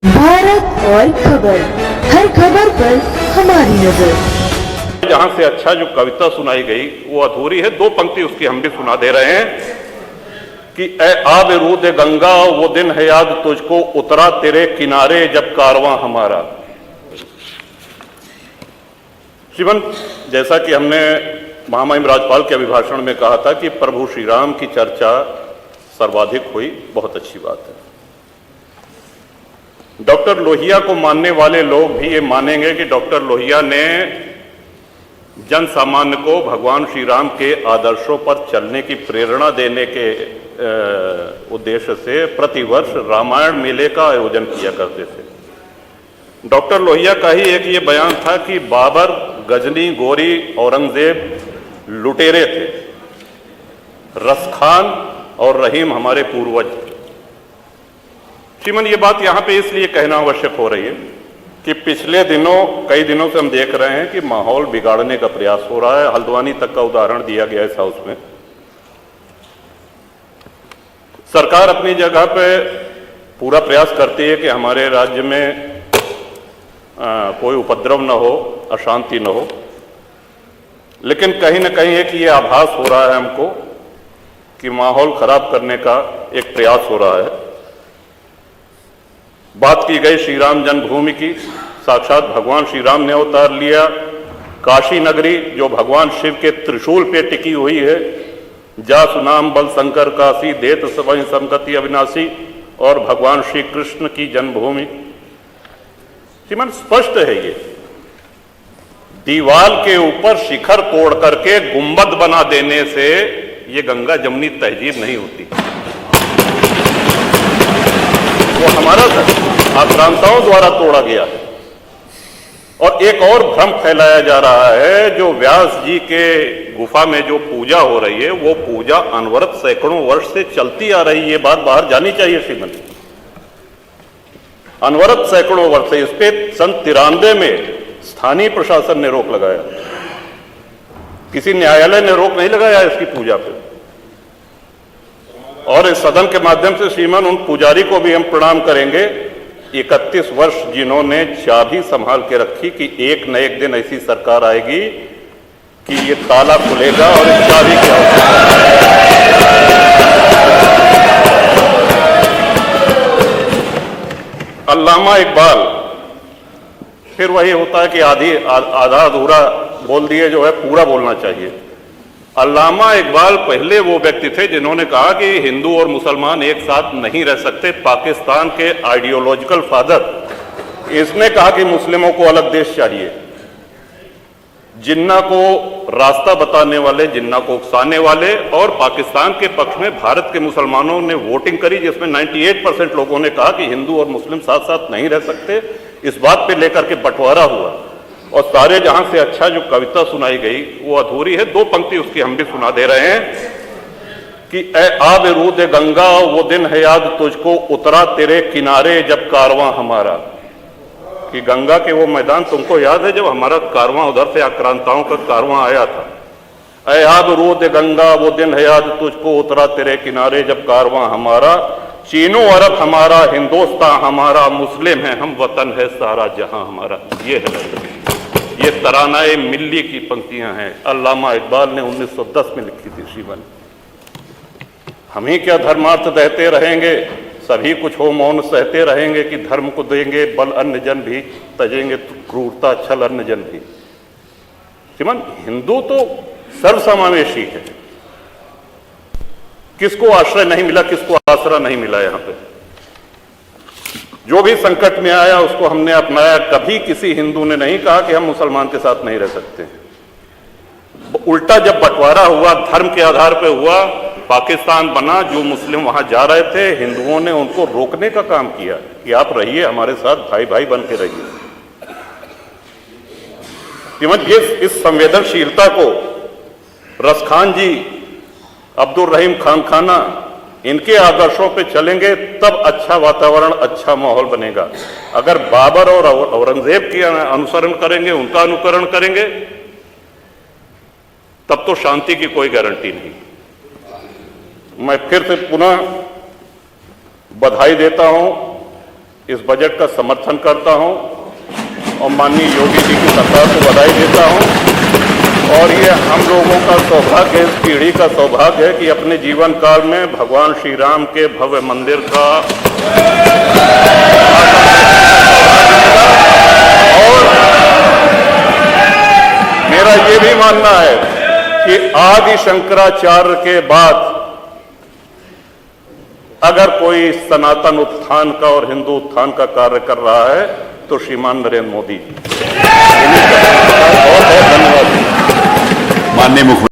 भारत और खबर, हर खबर पर हमारी नजर। जहां से अच्छा जो कविता सुनाई गई वो अधूरी है, दो पंक्ति उसकी हम भी सुना दे रहे हैं कि ए आब रूद गंगा वो दिन है याद तुझको उतरा तेरे किनारे जब कारवां हमारा। श्रीमन, जैसा कि हमने महामहिम राज्यपाल के अभिभाषण में कहा था कि प्रभु श्री राम की चर्चा सर्वाधिक हुई, बहुत अच्छी बात है। डॉक्टर लोहिया को मानने वाले लोग भी ये मानेंगे कि डॉक्टर लोहिया ने जन सामान्य को भगवान श्री राम के आदर्शों पर चलने की प्रेरणा देने के उद्देश्य से प्रतिवर्ष रामायण मेले का आयोजन किया करते थे। डॉक्टर लोहिया का ही एक ये बयान था कि बाबर, गजनी, गोरी, औरंगजेब लुटेरे थे, रसखान और रहीम हमारे पूर्वज। श्रीमन, ये बात यहाँ पे इसलिए कहना आवश्यक हो रही है कि पिछले दिनों, कई दिनों से हम देख रहे हैं कि माहौल बिगाड़ने का प्रयास हो रहा है। हल्द्वानी तक का उदाहरण दिया गया इस हाउस में। सरकार अपनी जगह पे पूरा प्रयास करती है कि हमारे राज्य में कोई उपद्रव न हो, अशांति न हो, लेकिन कहीं न कहीं एक ये आभास हो रहा है हमको कि माहौल खराब करने का एक प्रयास हो रहा है। बात की गई श्री राम जन्मभूमि की, साक्षात भगवान श्री राम ने अवतार लिया। काशी नगरी जो भगवान शिव के त्रिशूल पे टिकी हुई है, जा सुनाम बल शंकर काशी देत सबहि संगति अविनाशी, और भगवान श्री कृष्ण की जन्मभूमि। श्रीमान, स्पष्ट है ये दीवाल के ऊपर शिखर तोड़ करके गुंबद बना देने से ये गंगा जमुनी तहजीब नहीं होती। वो हमारा आक्रांताओं द्वारा तोड़ा गया है। और एक और भ्रम फैलाया जा रहा है, जो व्यास जी के गुफा में जो पूजा हो रही है वो पूजा अनवरत सैकड़ों वर्ष से चलती आ रही है। ये बात बाहर जानी चाहिए श्रीमती। अनवरत सैकड़ों वर्ष से, इस पे सन 93 में स्थानीय प्रशासन ने रोक लगाया, किसी न्यायालय ने रोक नहीं लगाया इसकी पूजा पे। और इस सदन के माध्यम से श्रीमान उन पुजारी को भी हम प्रणाम करेंगे, 31 वर्ष जिन्होंने चाबी संभाल के रखी कि एक न एक दिन ऐसी सरकार आएगी कि ये ताला खुलेगा और इस चाबी की आवश्यकता। अल्लामा इकबाल, फिर वही होता है कि आधा अधूरा बोल दिए जो है पूरा बोलना चाहिए। अल्लामा इकबाल पहले वो व्यक्ति थे जिन्होंने कहा कि हिंदू और मुसलमान एक साथ नहीं रह सकते। पाकिस्तान के आइडियोलॉजिकल फादर, इसने कहा कि मुस्लिमों को अलग देश चाहिए। जिन्ना को रास्ता बताने वाले, जिन्ना को उकसाने वाले, और पाकिस्तान के पक्ष में भारत के मुसलमानों ने वोटिंग करी जिसमें 98% लोगों ने कहा कि हिंदू और मुस्लिम साथ साथ नहीं रह सकते। इस बात पे लेकर के बंटवारा हुआ और सारे जहां से अच्छा जो कविता सुनाई गई वो अधूरी है। दो पंक्ति उसकी हम भी सुना दे रहे हैं कि ए आब रूद गंगा वो दिन है याद तुझको उतरा तेरे किनारे जब कारवां हमारा। कि गंगा के वो मैदान तुमको याद है जब हमारा कारवां उधर से आक्रांताओं का कारवां आया था। ए आब रूद गंगा वो दिन है याद तुझको उतरा तेरे किनारे जब कारवां हमारा। चीनो अरब हमारा, हिंदुस्तान हमारा, मुस्लिम है हम, वतन है सारा जहां हमारा। ये है, ये तरानाए मिल्ली की पंक्तियां हैं, अल्लामा इकबाल ने 1910 में लिखी थी। श्रीमान, हम ही क्या धर्मार्थ देते रहेंगे, सभी कुछ हो मौन सहते रहेंगे कि धर्म को देंगे बल अन्य जन भी, तजेंगे क्रूरता छल अन्य जन भी। श्रीमान, हिंदू तो सर्वसमावेशी है, किसको आश्रय नहीं मिला, किसको आसरा नहीं मिला। यहां पे जो भी संकट में आया उसको हमने अपनाया। कभी किसी हिंदू ने नहीं कहा कि हम मुसलमान के साथ नहीं रह सकते। उल्टा जब बंटवारा हुआ, धर्म के आधार पर हुआ, पाकिस्तान बना, जो मुस्लिम वहां जा रहे थे हिंदुओं ने उनको रोकने का काम किया कि आप रहिए हमारे साथ, भाई भाई बन के रहिए। इस संवेदनशीलता को रसखान जी, अब्दुल रहीम खान खाना, इनके आदर्शों पे चलेंगे तब अच्छा वातावरण, अच्छा माहौल बनेगा। अगर बाबर और औरंगजेब की अनुसरण करेंगे, उनका अनुकरण करेंगे, तब तो शांति की कोई गारंटी नहीं। मैं फिर से पुनः बधाई देता हूं इस बजट का समर्थन करता हूं और माननीय योगी जी की सरकार को बधाई देता हूं। और ये हम लोगों का सौभाग्य है, इस पीढ़ी का सौभाग्य है कि अपने जीवन काल में भगवान श्री राम के भव्य मंदिर का और मेरा ये भी मानना है कि आदि शंकराचार्य के बाद अगर कोई सनातन उत्थान का और हिंदू उत्थान का कार्य कर रहा है तो श्रीमान नरेंद्र मोदी। बहुत बहुत धन्यवाद। माननीय मुख्यमंत्री